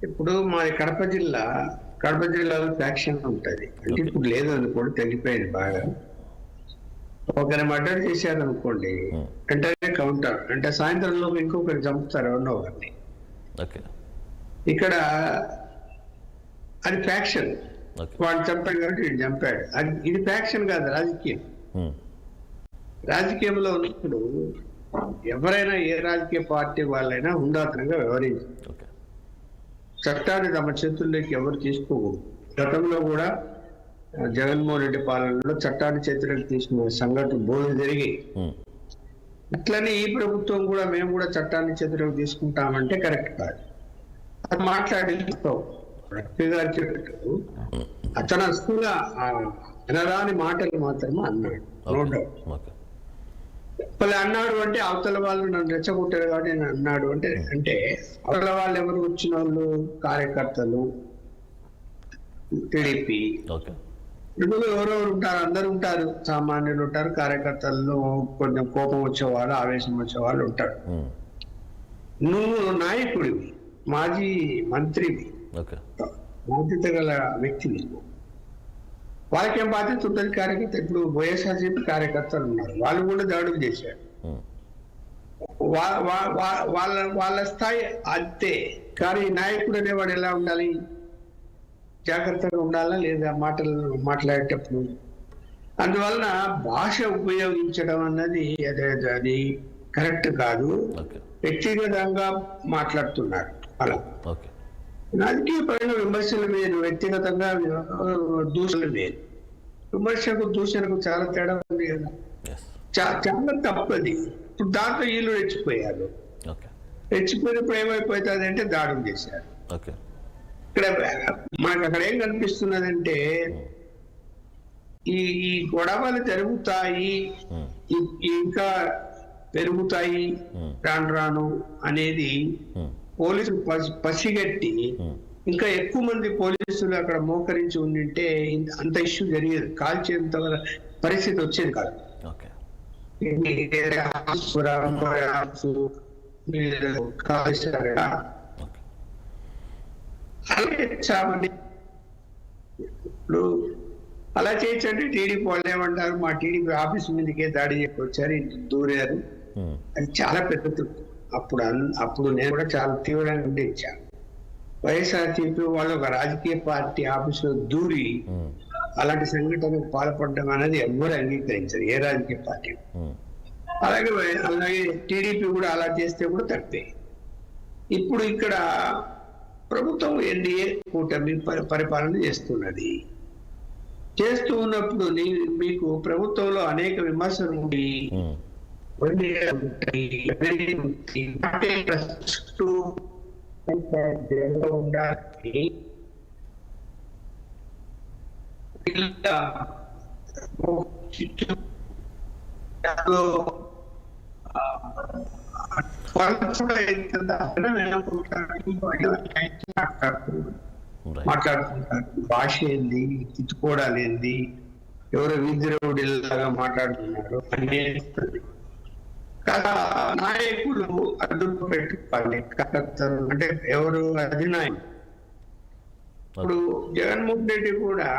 ఇప్పుడు మాది కడప జిల్లాలో ఫ్యాక్షన్ ఉంటుంది. అంటే ఇప్పుడు లేదు అనుకోండి, తగ్గిపోయింది బాగా. ఒకరిని మర్డర్ చేశారు అనుకోండి, వెంటనే కౌంటర్ అంటే సాయంత్రంలో ఇంకొకరు చంపుతారు ఎవరినో ఒకరిని. ఇక్కడ అది ఫ్యాక్షన్, వాడు చంపాడు కాబట్టి వీడు చంపాడు. ఇది ఫ్యాక్షన్ కాదు, రాజకీయం. రాజకీయంలో ఉన్నప్పుడు ఎవరైనా ఏ రాజకీయ పార్టీ వాళ్ళైనా హుందాతనంగా వ్యవహరించారు. చట్టాన్ని తమ చేతుల్లోకి ఎవరు తీసుకోకూడదు. గతంలో కూడా జగన్మోహన్ రెడ్డి పాలనలో చట్టాన్ని చేతుల్లోకి తీసుకునే సంఘటన బోధన జరిగి, అట్లనే ఈ ప్రభుత్వం కూడా మేము కూడా చట్టాన్ని చేతుల్లోకి తీసుకుంటామంటే కరెక్ట్ కాదు. అది మాట్లాడి గారు చెప్పినట్టు అతను అసలు వినరాని మాటలు మాత్రమే అన్నాడు. వాళ్ళు అన్నాడు అంటే అవతల వాళ్ళు నన్ను రెచ్చగొట్టారు కాబట్టి నేను అన్నాడు అంటే అవతల వాళ్ళు ఎవరు వచ్చిన వాళ్ళు? కార్యకర్తలు, టీడీపీ. ఎవరెవరు ఉంటారు? అందరు ఉంటారు, సామాన్యులు ఉంటారు, కార్యకర్తలు, కొంచెం కోపం వచ్చేవాళ్ళు, ఆవేశం వచ్చేవాళ్ళు ఉంటారు. నువ్వు నాయకుడివి, మాజీ మంత్రివి, బాధ్యత గల వ్యక్తివి. వాళ్ళకేం బాధ్యత ఉంటుంది? కార్యకర్త. ఇప్పుడు వైఎస్ఆర్సీపీ కార్యకర్తలు ఉన్నారు, వాళ్ళు కూడా దాడులు చేశారు. వాళ్ళ స్థాయి అంతే. కానీ నాయకుడు అనేవాడు ఎలా ఉండాలి? జాగ్రత్తగా ఉండాలా లేదా మాట్లాడేటప్పుడు? అందువలన భాష ఉపయోగించడం అన్నది అది కరెక్ట్ కాదు. వ్యక్తిగతంగా మాట్లాడుతున్నారు అలా. రాజకీయ పరంగా విమర్శలు వేరు, వ్యక్తిగతంగా దూషణలు వేరు. విమర్శకు దూషణకు చాలా తేడా ఉంది కదా, చాలా తప్పది. ఇప్పుడు దాంట్లో వీళ్ళు రెచ్చిపోయారు. రెచ్చిపోయినప్పుడు ఏమైపోతుంది అంటే దాడులు చేశారు. ఇక్కడ మనకు అక్కడ ఏం కనిపిస్తున్నదంటే ఈ గొడవలు జరుగుతాయి, ఇంకా పెరుగుతాయి రాను అనేది పోలీసులు పసిగట్టి ఇంకా ఎక్కువ మంది పోలీసులు అక్కడ మోకరించి ఉండింటే అంత ఇష్యూ జరిగేది, కాల్చేంత పరిస్థితి వచ్చేది కాదు. ఇప్పుడు అలా చేయొచ్చంటే టీడీపీ వాళ్ళు ఏమంటారు? మా టీడీపీ ఆఫీస్ మీదకే దాడి వచ్చారు, దూరారు. అది చాలా పెద్ద. అప్పుడు నేను కూడా చాలా తీవ్రంగా ఖండించాను. వైఎస్ఆర్సీపీ వాళ్ళు ఒక రాజకీయ పార్టీ ఆఫీసులో దూరి అలాంటి సంఘటనకు పాల్పడడం అనేది ఎవ్వరు అంగీకరించారు, ఏ రాజకీయ పార్టీ. అలాగే టీడీపీ కూడా అలా చేస్తే కూడా తప్పే. ఇప్పుడు ఇక్కడ ప్రభుత్వం ఎన్డీఏ కూటమి పరిపాలన చేస్తున్నది. చేస్తూ ఉన్నప్పుడు మీకు ప్రభుత్వంలో అనేక విమర్శలు ఉండి మాట్లాడుకుంటారు. భాష ఏంది, తిట్టుకోవడాలు ఏంది, ఎవరో వీధిరవుడిలాగా మాట్లాడుతున్నారు అనేది నాయకులు అడ్డుకు పెట్టుకోవాలి. కార్యకర్తలు అంటే ఎవరు అధినాయకులు. ఇప్పుడు జగన్మోహన్ రెడ్డి కూడా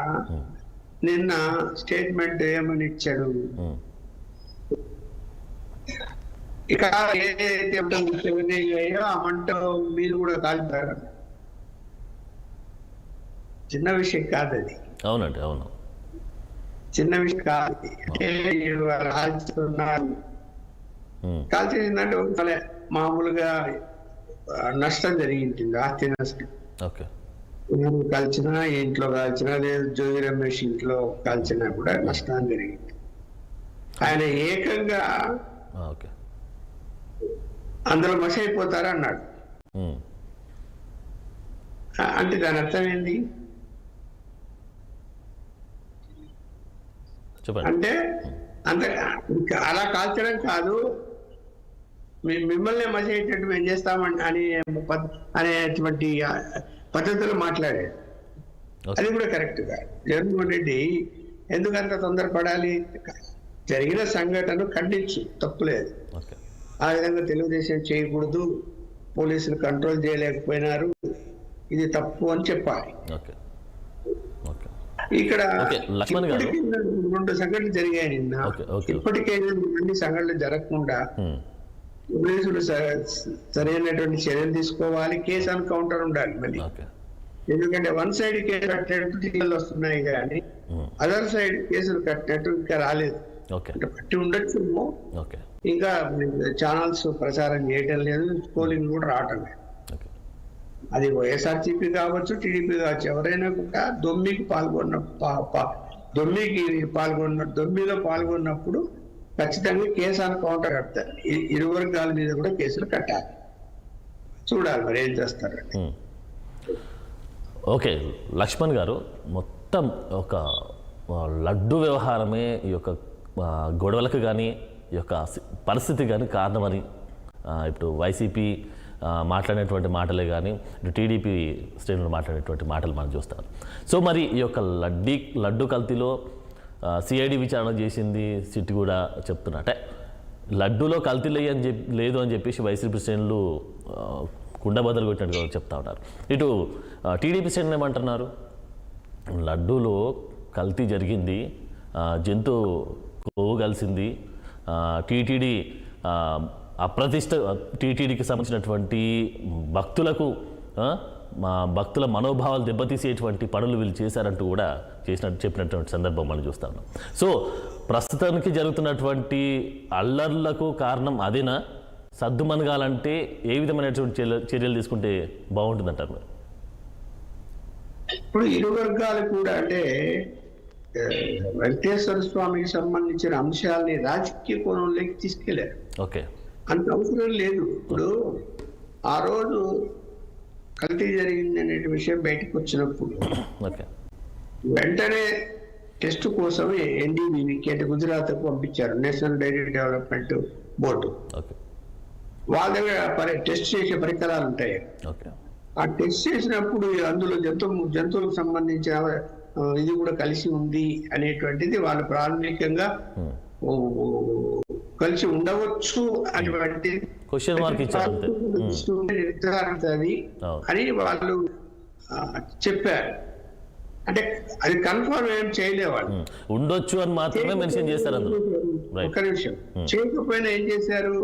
నిన్న స్టేట్మెంట్ ఏమని ఇచ్చాడు? ఇక ఏదైతే ఆ మంట మీరు కూడా కాల్చారు. చిన్న విషయం కాదు అది. అవునండి, అవును, చిన్న విషయం కాదు. రాజున్నారు కాల్చేసిందంటే మామూలుగా నష్టం జరిగింది, ఆస్తి నష్టం. కాల్చినా, ఇంట్లో కాల్చినా, లేదు జోగి రమేష్ ఇంట్లో కాల్చినా కూడా నష్టం జరిగింది. ఆయన ఏకంగా అందులో మసి అయిపోతారా అన్నాడు. అంటే దాని అర్థం ఏంది? అంటే అంత అలా కాల్చడం కాదు, మిమ్మల్ని మసి అయ్యేటట్టు మేము చేస్తామని అనేటువంటి పద్ధతులు మాట్లాడాడు. అది కూడా కరెక్ట్ కాదు. జగన్మోహన్ రెడ్డి ఎందుకంత తొందరపడాలి? జరిగిన సంఘటన ఖండించు, తప్పులేదు. ఆ విధంగా తెలుగుదేశం చేయకూడదు, పోలీసులు కంట్రోల్ చేయలేకపోయినారు, ఇది తప్పు అని చెప్పాలి. ఓకే ఓకే ఇక్కడ లక్ష్మణ్ గారు 2 సంఘటనలు జరిగాయి నిన్న. ఇప్పటికే 2 సంఘటనలు జరగకుండా పోలీసులు సరైనటువంటి చర్యలు తీసుకోవాలి. కేసు ఎన్కౌంటర్ ఉండాలి మళ్ళీ. ఎందుకంటే వన్ సైడ్ కేసు కట్టినట్టు వస్తున్నాయి కానీ అదర్ సైడ్ కేసులు కట్టినట్టు ఇంకా రాలేదు. పట్టి ఉండొచ్చు, ఇంకా ఛానల్స్ ప్రచారం చేయటం లేదు, పోలింగ్ కూడా రావటం లేదు. అది వైఎస్ఆర్సీపీ కావచ్చు, టీడీపీ కావచ్చు, ఎవరైనా కూడా దొమ్మిలో పాల్గొన్నప్పుడు ఖచ్చితంగా కేసు ఎన్కౌంటర్ కడతారు. ఇరు వర్గాల మీద కూడా కేసులు కట్టాలి. చూడాలి మరి ఏం చేస్తారండి. ఓకే లక్ష్మణ్ గారు, మొత్తం ఒక లడ్డు వ్యవహారమే ఈ యొక్క గొడవలకు కానీ ఈ యొక్క పరిస్థితి కానీ కారణమని ఇప్పుడు వైసీపీ మాట్లాడేటువంటి మాటలే కానీ ఇటు టీడీపీ శ్రేణులు మాట్లాడేటువంటి మాటలు మనం చూస్తాం. సో మరి ఈ యొక్క లడ్డు కల్తీలో సిఐడి విచారణ చేసింది, సిట్ కూడా చెప్తున్నట్టే లడ్డూలో కల్తీ లేదు అని చెప్పేసి వైసీపీ శ్రేణులు కుండబద్దలు కొట్టినట్టుగా చెప్తా ఉన్నారు. ఇటు టీడీపీ శ్రేణులు ఏమంటున్నారు, లడ్డూలో కల్తీ జరిగింది, జంతు కొవ్వు కలిసింది, టీటీడీ అప్రతిష్ట టీటీడీకి సంబంధించినటువంటి భక్తులకు భక్తుల మనోభావాలు దెబ్బతీసేటువంటి పనులు వీళ్ళు చేశారంటూ కూడా చెప్పినటువంటి సందర్భం మనం చూస్తా ఉన్నాం. సో ప్రస్తుతానికి జరుగుతున్నటువంటి అల్లర్లకు కారణం అదేనా? సద్దుమనగాలంటే ఏ విధమైనటువంటి చర్యలు తీసుకుంటే బాగుంటుందంటారు? ఇప్పుడు ఇరు వర్గాలు కూడా అంటే వెంకటేశ్వర స్వామికి సంబంధించిన అంశాలని రాజకీయ కోణంలోకి తీసుకెళ్లారు. ఓకే, అంత అవసరం లేదు. ఇప్పుడు ఆ రోజు కల్తీ జరిగింది అనే విషయం బయటకు వచ్చినప్పుడు వెంటనే టెస్ట్ కోసం ఎన్డీబీకి అంటే గుజరాత్ పంపించారు, నేషనల్ డైరీ డెవలప్మెంట్ బోర్డు. వాళ్ళ దగ్గర టెస్ట్ చేసే పరికరాలు ఉంటాయి. ఆ టెస్ట్ చేసినప్పుడు అందులో జంతువులకు సంబంధించిన ఇది కూడా కలిసి ఉంది అనేటువంటిది వాళ్ళు ప్రాథమికంగా కలిసి ఉండవచ్చు అటువంటి నిర్ధారణ అని వాళ్ళు చెప్పారు. అంటే అది కన్ఫర్మ్ ఏం చేయలేవాళ్ళు, ఉండొచ్చు అని మాత్రమే మెన్షన్ చేశారు. ఒక నిమిషం, చేయకపోయినా ఏం చేశారు,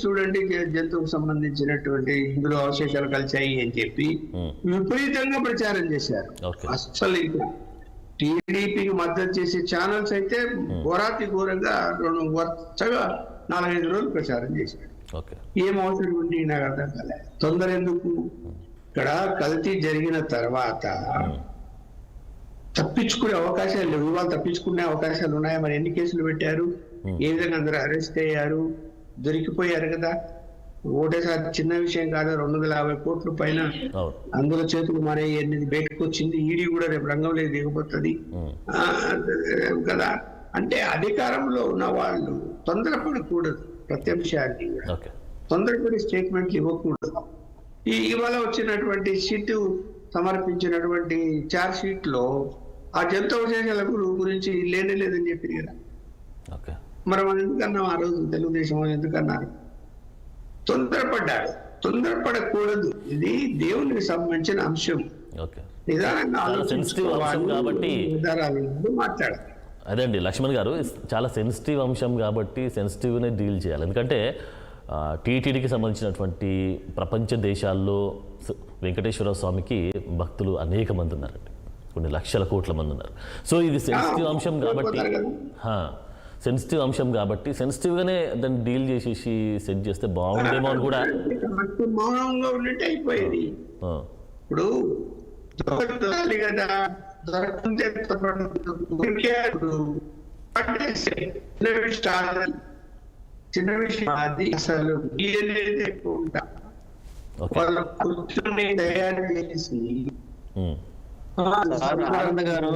చూడండి జంతువుకు సంబంధించినటువంటి ఇందులో అవశేషాలు కలిసాయి అని చెప్పి విపరీతంగా ప్రచారం చేశారు. అసలు టీడీపీకి మద్దతు చేసే ఛానల్స్ అయితే ఘోరంగా వరుసగా 4-5 రోజులు ప్రచారం చేశారు. ఏం అవసరం ఉండి నాకు అర్థం కాలేదు. తొందర ఎందుకు? ఇక్కడ కల్తీ జరిగిన తర్వాత తప్పించుకునే అవకాశాలు లేవు. ఇవాళ తప్పించుకునే అవకాశాలు ఉన్నాయా? మరి ఎన్ని కేసులు పెట్టారు? ఏ విధంగా అందరూ అరెస్ట్ అయ్యారు, దొరికిపోయారు కదా. ఒకటేసారి చిన్న విషయం కాదు, 250 కోట్ల పైన అందులో చేతులు మానేయి అనేది బయటకు వచ్చింది. ఈడీ కూడా రేపు రంగంలో దిగబోతుంది కదా. అంటే అధికారంలో ఉన్న వాళ్ళు తొందరపడకూడదు, ప్రతి అంశాన్ని తొందరపడి స్టేట్మెంట్లు ఇవ్వకూడదు. ఇవాళ వచ్చినటువంటి షీట్ సమర్పించినటువంటి చార్జ్ షీట్ లో ఆ జంతు అవశేషాల గురించి లేదని చెప్పింది కదా. మరి మనం ఎందుకన్నాం ఆ రోజు? తెలుగుదేశం ఎందుకన్నారు? తొందరపడ్డాడు. తొందరపడకూడదు, ఇది దేవునికి సంబంధించిన అంశం. నిదానంగా మాట్లాడాలి. అదండి లక్ష్మణ్ గారు, చాలా సెన్సిటివ్ అంశం కాబట్టి సెన్సిటివ్నే డీల్ చేయాలి. ఎందుకంటే టీటీడీకి సంబంధించినటువంటి ప్రపంచ దేశాల్లో వెంకటేశ్వర స్వామికి భక్తులు అనేక మంది ఉన్నారండి, కొన్ని లక్షల కోట్ల మంది ఉన్నారు. సో ఇది సెన్సిటివ్ అంశం కాబట్టి సెన్సిటివ్గానే దాన్ని డీల్ చేసేసి సెట్ చేస్తే బాగుండేమో అని కూడా. మౌనంగా ఉన్నట్టు అయిపోయింది. ఇప్పుడు చిన్న విషయం అది. అసలు వాళ్ళ కూర్చుని తయారు చేసి ఆనంద్ గారు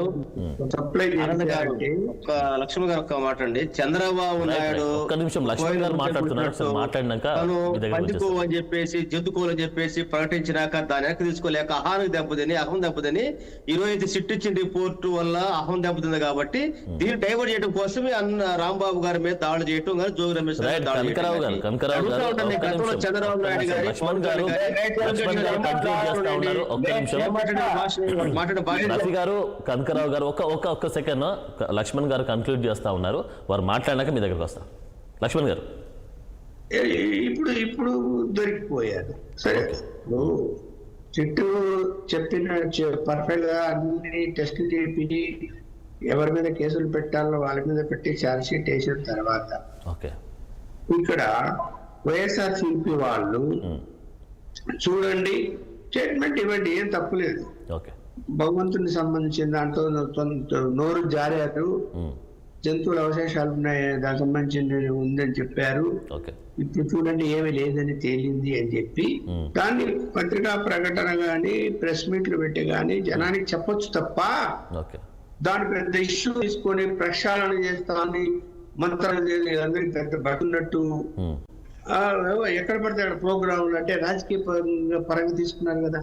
సప్లై ఆనంద్ గారు ఒక్క లక్ష్మణ్ గారు ఒక్క మాట అండి. చంద్రబాబు నాయుడు ఒక్క నిమిషం లక్ష్మణ్ గారు మాట్లాడుతున్నారు, ఒకసారి మాట్లాడినాక తను మీ దగ్గరికి పంచుకో వచ్చేస్తాను. అని చెప్పేసి జంతుకోలని చెప్పేసి ప్రకటించినాక దాని వెనక్కి తీసుకోలేక అహానికి దెబ్బతిని అహం దెబ్బతిని ఈరోజు అయితే సిట్ ఇచ్చిన రిపోర్ట్ వల్ల అహం దెబ్బతింది కాబట్టి దీన్ని డైవర్ట్ చేయడం కోసమే అన్న రాంబాబు గారి మీద దాడులు చేయటం కానీ జోగి రమేష్ గారి రైట్, దాడులు కనకరావు గారు, చేయటం కనకరావు జరుగుతూ గారు, ఉంటుంది. ఒక్క గతంలో నిమిషం. చంద్రబాబు నాయుడు గారి లక్ష్మణ్ గారు కంక్లూడ్ చేస్తా ఉన్నారు. ఒక్క నిమిషం. మాట్లాడే భాష రఫీ గారు, కనకరావు గారు ఒక్క సెకండ్. లక్ష్మణ్ గారు కంక్లూడ్ చేస్తా ఉన్నారు, వారు మాట్లాడినాక మీ దగ్గరకు వస్తా. లక్ష్మణ్ గారు ఇప్పుడు దొరికిపోయారు. సరే, ఇప్పుడు చెట్టు చెప్పిన పర్ఫెక్ట్ గా అన్ని టెస్ట్ చేపించి ఎవరి మీద కేసులు పెట్టాలో వాళ్ళ మీద పెట్టి ఛార్జ్ షీట్ వేసిన తర్వాత ఓకే ఇక్కడ వైఎస్ఆర్సీపీ వాళ్ళు చూడండి స్టేట్మెంట్ ఇవ్వండి, ఏం తప్పులేదు. ఓకే భగవంతునికి సంబంధించిన దాంట్లో నోరు జారారు, జంతువుల అవశేషాలు ఉన్నాయి, దానికి సంబంధించి ఉందని చెప్పారు. ఓకే ఇప్పుడు చూడండి ఏమీ లేదని తేలింది అని చెప్పి దాన్ని పత్రికా ప్రకటన గాని ప్రెస్ మీట్లు పెట్టి గాని జనానికి చెప్పొచ్చు తప్ప ఓకే దాని పెద్ద ఇష్యూ తీసుకొని ప్రక్షాళన చేస్తామని మంత్రాలు చేసి అందరికి పెద్ద బట్టున్నట్టు ఎక్కడ పడితే అక్కడ ప్రోగ్రాంలు అంటే రాజకీయ పరంగా తీసుకున్నారు కదా.